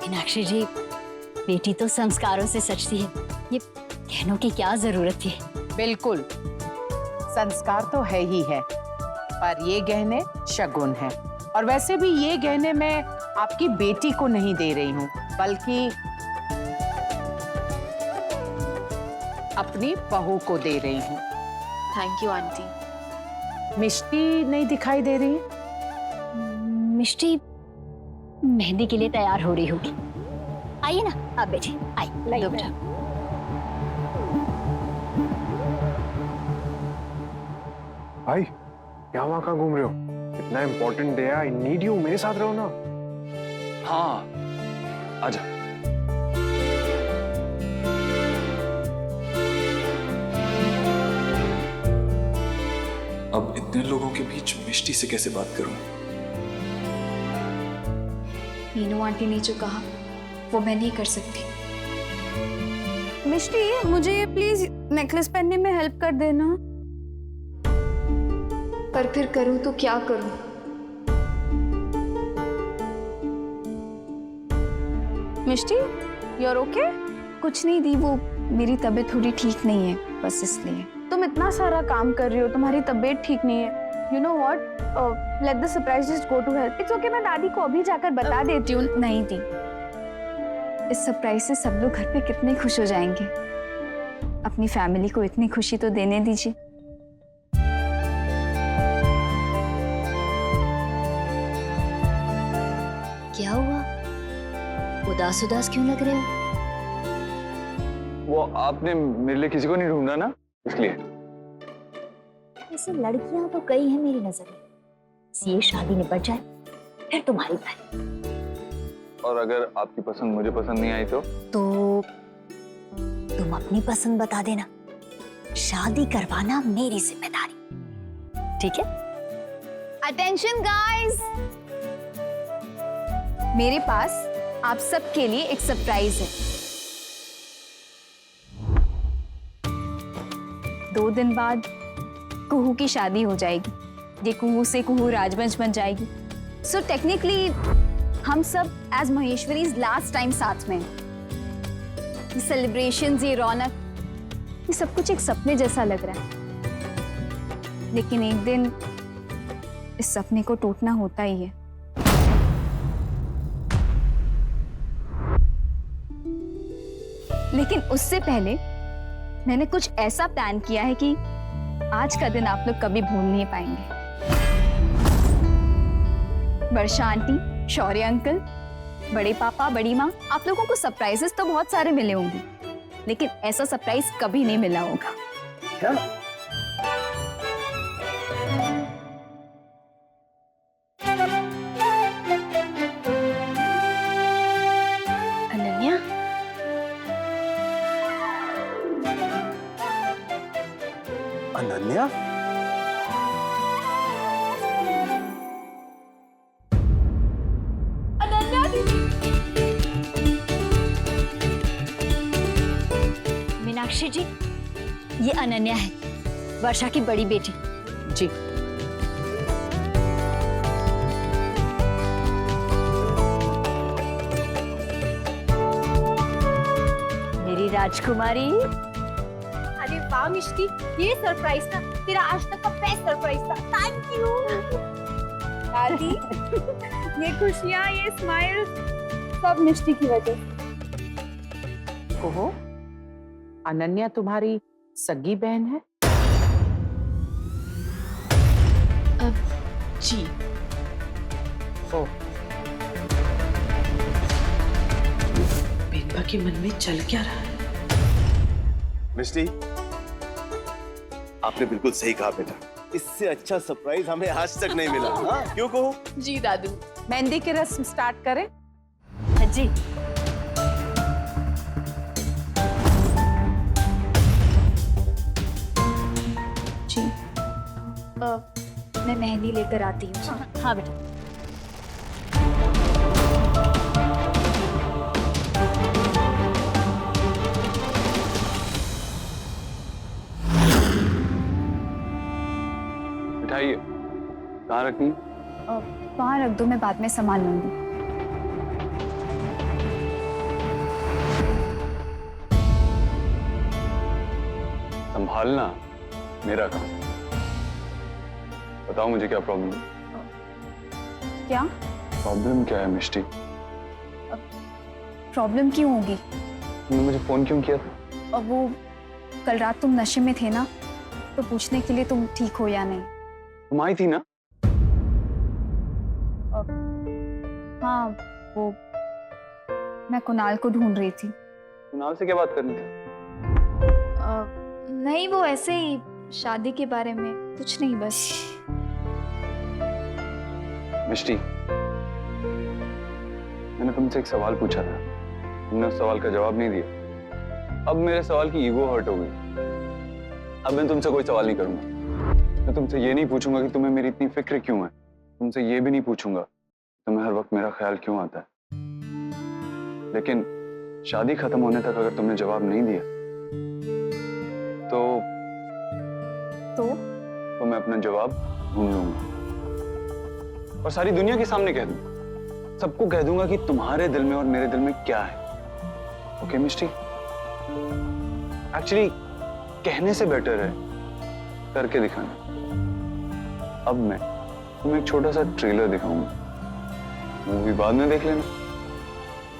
मीनाक्षी जी, बेटी तो संस्कारों से सजती है, ये गहनों की क्या जरूरत थी? बिल्कुल, संस्कार तो है ही है, पर ये गहने शगुन है। और वैसे भी ये गहने मैं आपकी बेटी को नहीं दे रही हूँ, बल्कि अपनी बहू को दे रही हूँ। Thank you aunty. मिष्टी नहीं दिखाई दे रही है? मिष्टी मेहंदी के लिए तैयार हो रही होगी। आइए ना आप बैठिए, आइए दो बेटा। भाई क्या वहां कहाँ घूम रहे हो? इतना इम्पोर्टेंट डे है, आई नीड यू, मेरे साथ रहो ना। हाँ आजा। अब इतने लोगों के बीच मिष्टी से कैसे बात करूं? मीनू आंटी ने जो कहा वो मैं नहीं कर सकती। मिष्टी, मुझे प्लीज नेकलेस पहनने में हेल्प कर देना। पर फिर करूं तो क्या करूं? मिष्टी, यूर ओके? कुछ नहीं दी, वो मेरी तबीयत थोड़ी ठीक नहीं है, बस इसलिए। तुम इतना सारा काम कर रही हो, तुम्हारी तबीयत ठीक नहीं है। You know what, let the surprise just go to help. It's okay, मैं दादी को अभी जाकर बता देती हूँ। नहीं दी, इस सरप्राइज से सब लोग घर पे कितने खुश हो जाएंगे। अपनी फैमिली को इतनी खुशी तो देने दीजिए। क्या हुआ, उदास उदास क्यों लग रहे हो? वो आपने मेरे लिए किसी को नहीं ढूंढा ना, इसलिए। ऐसे लड़कियां तो कई हैं मेरी नजर में, ये शादी निपट जाए फिर तुम्हारी बारी। और अगर आपकी पसंद मुझे पसंद नहीं आई तो तुम अपनी पसंद बता देना, शादी करवाना मेरी जिम्मेदारी, ठीक है? अटेंशन गाइस, मेरे पास आप सबके लिए एक सरप्राइज है। 2 दिन बाद कुहू की शादी हो जाएगी। ये कुहू से कुहू राजवंश बन जाएगी। सो टेक्निकली हम सब एज महेश्वरीज लास्ट टाइम साथ में हैं। ये सेलिब्रेशंस, ये रौनक, ये सब कुछ एक सपने जैसा लग रहा है, लेकिन एक दिन इस सपने को टूटना होता ही है। लेकिन उससे पहले मैंने कुछ ऐसा प्लान किया है कि आज का दिन आप लोग कभी भूल नहीं पाएंगे। वर्षा आंटी, शौर्य अंकल, बड़े पापा, बड़ी माँ, आप लोगों को सरप्राइजेस तो बहुत सारे मिले होंगे, लेकिन ऐसा सरप्राइज कभी नहीं मिला होगा। क्या? अनन्या, अनन्या? मीनाक्षी जी, ये अनन्या है, वर्षा की बड़ी बेटी। जी, मेरी राजकुमारी। अरे वाह मिष्टी, ये सरप्राइज था तेरा आज तक का बेस्ट सरप्राइज था। थैंक यू दादी। ये खुशियाँ, ये स्माइल सब मिष्टी की वजह से। कुहू, अनन्या तुम्हारी सगी बहन है? जी। ओह, बेनबा के मन में चल क्या रहा है? मिष्टी, आपने बिल्कुल सही कहा बेटा, इससे अच्छा सरप्राइज हमें आज तक नहीं मिला। हाँ, क्यों कहो? जी दादू। मेहंदी की रस्म स्टार्ट करें? हाँ जी। जी, मैं मेहंदी लेकर आती हूँ। हाँ बेटा। मिठाई कहाँ रखनी? वहाँ रख दो, मैं बाद में संभाल लूंगी। संभालना मेरा काम। बताओ मुझे क्या प्रॉब्लम है? क्या प्रॉब्लम क्या है मिष्टी? प्रॉब्लम क्यों होगी? तुमने मुझे फोन क्यों किया था? और वो कल रात तुम नशे में थे ना, तो पूछने के लिए तुम ठीक हो या नहीं। तुम आई थी ना? हाँ, वो मैं कुणाल को ढूंढ रही थी। कुणाल से क्या बात करनी थी? नहीं, वो ऐसे ही शादी के बारे में, कुछ नहीं बस। मिष्टी, मैंने तुमसे एक सवाल पूछा था, तुमने उस सवाल का जवाब नहीं दिया। अब मेरे सवाल की ईगो हर्ट हो गई। अब मैं तुमसे कोई सवाल नहीं करूंगा। मैं तुमसे ये नहीं पूछूंगा कि तुम्हें मेरी इतनी फिक्र क्यों है। तुमसे ये भी नहीं पूछूंगा तुम्हें हर वक्त मेरा ख्याल क्यों आता है। लेकिन शादी खत्म होने तक अगर तुमने जवाब नहीं दिया तो मैं अपना जवाब ढूंढ लूंगा और सारी दुनिया के सामने कह दूंगा, सबको कह दूंगा कि तुम्हारे दिल में और मेरे दिल में क्या है। ओके मिष्टी? एक्चुअली कहने से बेटर है करके दिखाना। अब मैं तुम्हें एक छोटा सा ट्रेलर दिखाऊंगा, मूवी बाद में देख लेना।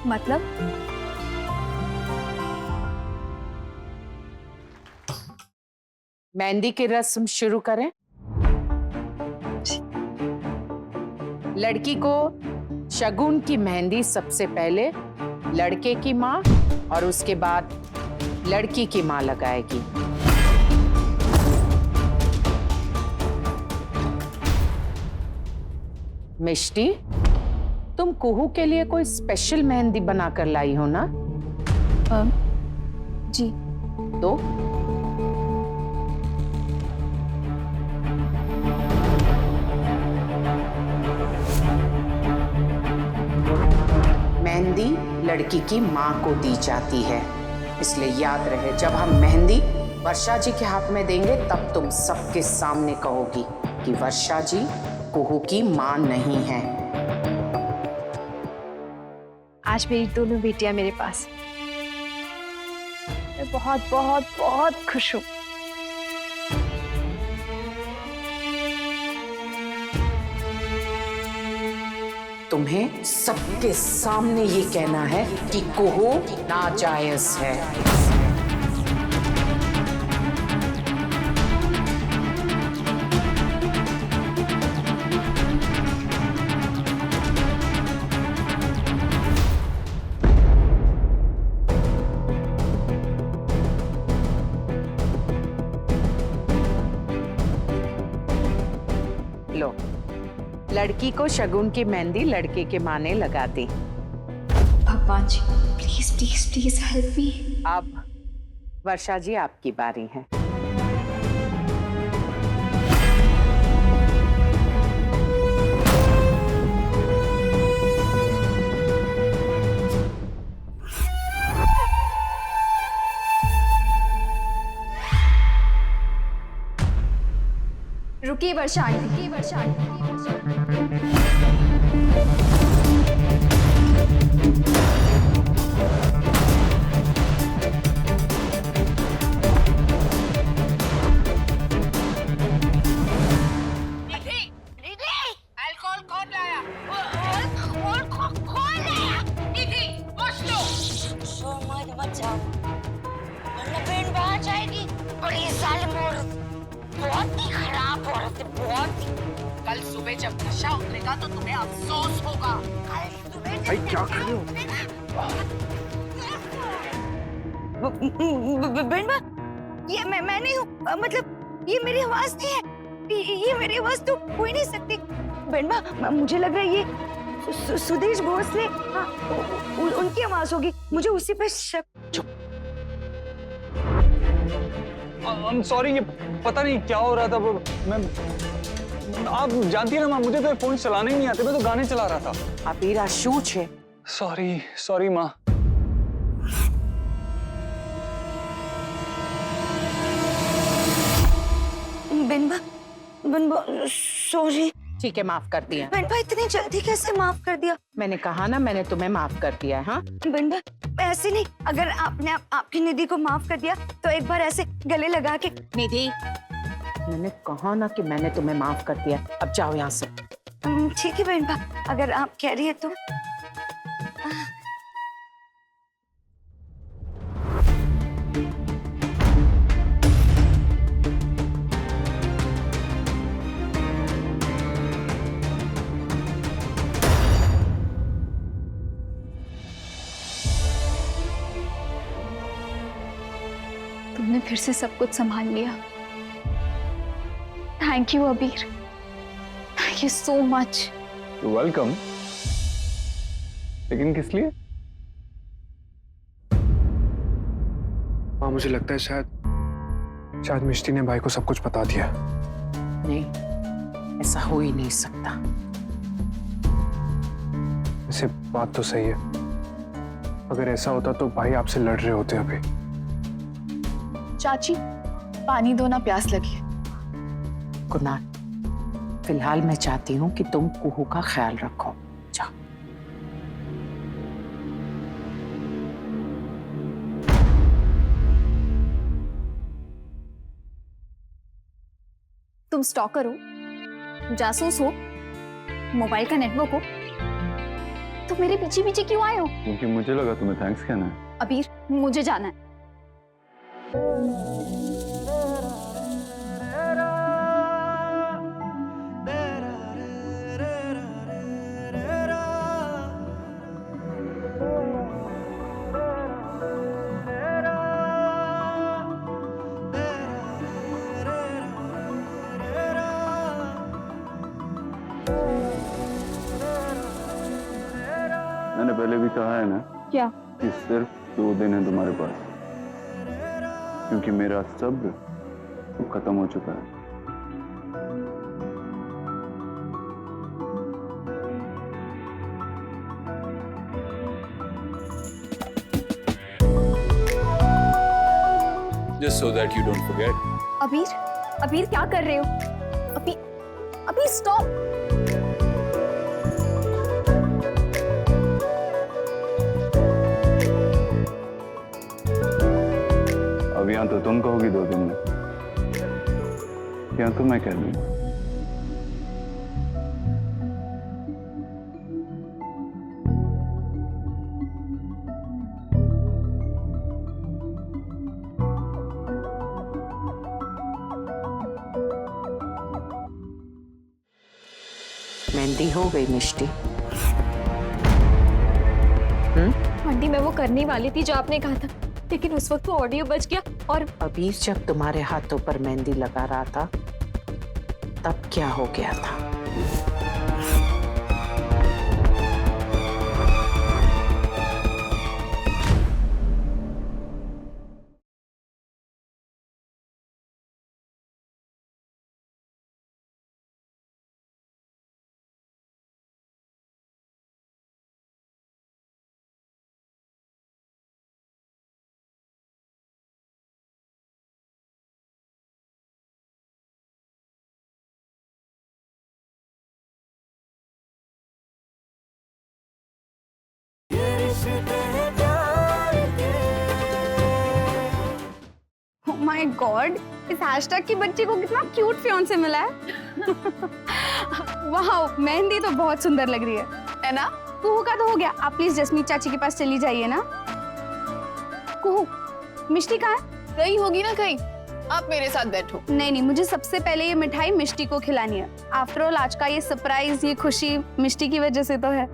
मतलब? मेहंदी की रस्म शुरू करें। लड़की को शगुन की मेहंदी सबसे पहले लड़के की माँ और उसके बाद लड़की की माँ लगाएगी। मिष्टी, तुम कुहू के लिए कोई स्पेशल मेहंदी बनाकर लाई हो ना? जी। तो मेहंदी लड़की की माँ को दी जाती है, इसलिए याद रहे जब हम मेहंदी वर्षा जी के हाथ में देंगे तब तुम सबके सामने कहोगी कि वर्षा जी कुहू की माँ नहीं है। आज मेरी दोनों बेटियां मेरे पास, मैं बहुत बहुत बहुत खुश हूँ। तुम्हें सबके सामने ये कहना है कि कुहू नाजायज है। लो, लड़की को शगुन की मेहंदी लड़के के माँ ने लगा दी। भगवान ji, please please please help me. अब वर्षा जी आपकी बारी है। रुकिए वर्षा आंटी, रुकिए वर्षा आंटी। अल्कोहल कौन लाया? कौन लाया? दीदी, बच लो। मत जाओ, वरना बहन बाहर जाएगी। और ये जालिम औरत बहुत ही खराब औरत है, बहुत ही। कल सुबह जब नशा उतरेगा तो तुम्हें अफसोस होगा। कल सुबह भाई क्या कर रहे हो? बहन बा, ये मैं नहीं हूँ, मतलब ये मेरी आवाज नहीं है। ये मेरी आवाज तो हो ही नहीं सकती। बहन बा, मुझे लग रहा है ये सुदेश भोसले, हाँ, उनकी आवाज होगी। मुझे उसी पे शक। I'm sorry, ये पता नहीं क्या हो रहा था। मैं आप जानती है ना माँ, मुझे तो फोन चलाने ही नहीं आते, मैं तो गाने चला रहा था। अबीरा शू छे। सॉरी माँ। बनबा सॉरी। ठीक है, माफ कर दिया। बहन इतनी जल्दी कैसे माफ कर दिया? मैंने कहा ना, मैंने तुम्हें माफ कर दिया है। हाँ, बहन ऐसे नहीं, अगर आपने आपकी निधि को माफ कर दिया तो एक बार ऐसे गले लगा के। निधि, मैंने कहा ना कि मैंने तुम्हें माफ कर दिया। अब जाओ यहाँ से। ठीक है बहन, अगर आप कह रही है तो। तुमने फिर से सब कुछ संभाल लिया। थैंक यू अबीर, thank you so much. Welcome. लेकिन किस लिए? हाँ, मुझे लगता है शायद मिष्टी ने भाई को सब कुछ बता दिया। नहीं, ऐसा हो ही नहीं सकता। वैसे बात तो सही है। अगर ऐसा होता तो भाई आपसे लड़ रहे होते अभी। चाची, पानी दो ना, प्यास लगी है। कुणाल, फिलहाल मैं चाहती हूँ कि तुम कुहू का ख्याल रखो। जाओ। तुम स्टॉकर हो, जासूस हो, मोबाइल का नेटवर्क हो, तो मेरे पीछे पीछे क्यों आए हो? क्योंकि मुझे लगा तुम्हें थैंक्स कहना है। अबीर, मुझे जाना है। मैंने पहले भी कहा है ना क्या? कि सिर्फ 2 दिन है तुम्हारे पास, क्योंकि मेरा सब्र खत्म हो चुका है। Just so that you don't forget. अबीर, अबीर क्या कर रहे हो? अबीर स्टॉप। अब यहाँ तो तुम कहोगी 2 दिन में, यहाँ तो मैं कह दूंगा। मेहंदी हो गई मिष्टी? आंटी, मैं वो करने वाली थी जो आपने कहा था, लेकिन उस वक्त वो ऑडियो बज गया और अबीर जब तुम्हारे हाथों पर मेहंदी लगा रहा था तब क्या हो गया था? माय गॉड, इस हैशटैग की बच्ची को कितना क्यूट फियांसे मिला है। वाह, मेहंदी तो बहुत सुंदर लग रही है ना? कुहू का तो हो गया, आप प्लीज जसमीत चाची के पास चली जाइए ना। कुहू, मिष्टी कहाँ है? गई होगी ना कहीं, आप मेरे साथ बैठो। नहीं, मुझे सबसे पहले ये मिठाई मिष्टी को खिलानी है। आफ्टर ऑल आज का ये सरप्राइज, ये खुशी मिष्टी की वजह से तो है।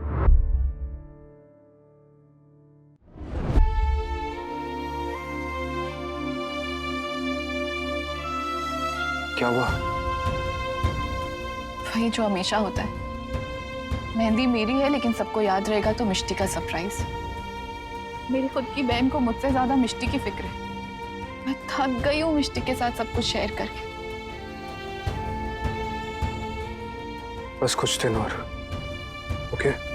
क्या हुआ? वही जो हमेशा होता है, मेहंदी मेरी है लेकिन सबको याद रहेगा तो मिष्टी का सरप्राइज। मेरी खुद की बहन को मुझसे ज्यादा मिष्टी की फिक्र है। मैं थक गई हूँ मिष्टी के साथ सब कुछ शेयर करके। बस कुछ दिन और, ओके?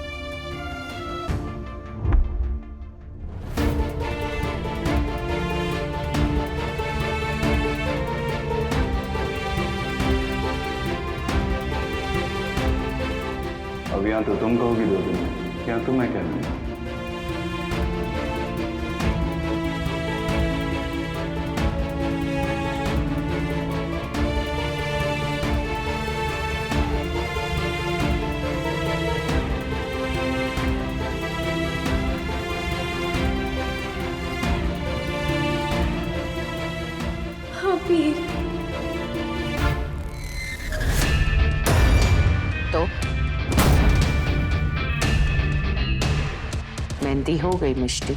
या तो तुम कहोगी 2 दिन में, या तो मैं कह दूंगा। तो मेहंदी हो गई मिष्टी।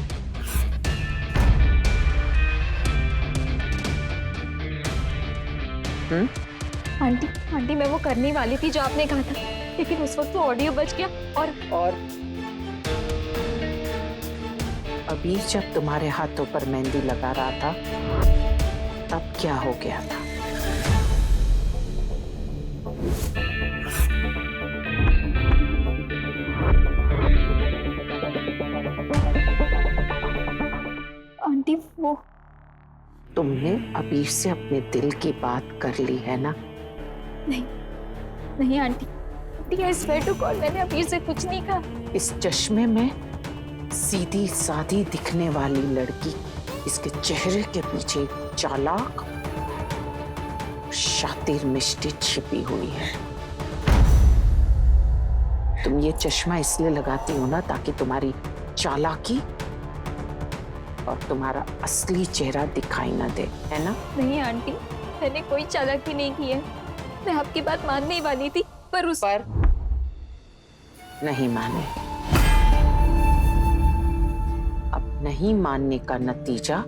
आंटी मैं वो करने वाली थी जो आपने कहा था, लेकिन उस वक्त तो ऑडियो बज गया और अभी जब तुम्हारे हाथों पर मेहंदी लगा रहा था तब क्या हो गया था? आंटी वो तुमने अबीर से अपने दिल की बात कर ली है ना? नहीं aunty I swear to god मैंने अबीर से कुछ नहीं कहा। इस चश्मे में सीधी सादी दिखने वाली लड़की, इसके चेहरे के पीछे चालाक शातिर मिष्टी छिपी हुई है। तुम ये चश्मा इसलिए लगाती हो ना ताकि तुम्हारी चालाकी और तुम्हारा असली चेहरा दिखाई ना दे, है ना? नहीं आंटी मैंने कोई चालाकी नहीं की है, मैं आपकी बात मानने ही वाली थी पर नहीं माने। अब नहीं मानने का नतीजा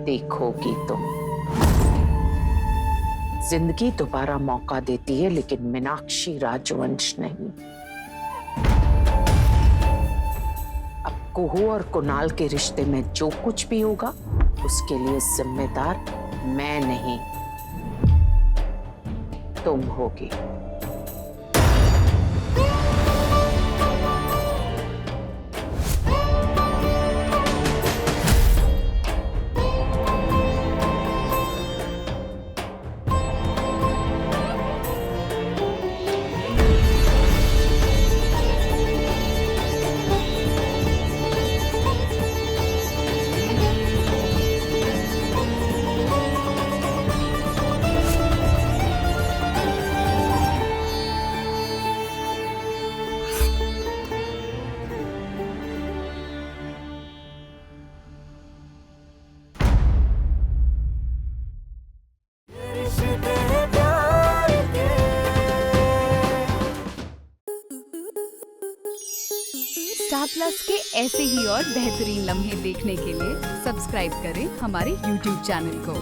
देखोगी तुम। जिंदगी दोबारा मौका देती है लेकिन मीनाक्षी राजवंश नहीं। अब कुहू और कुणाल के रिश्ते में जो कुछ भी होगा उसके लिए जिम्मेदार मैं नहीं, तुम होगी। स्टार प्लस के ऐसे ही और बेहतरीन लम्हे देखने के लिए सब्सक्राइब करें हमारे YouTube चैनल को।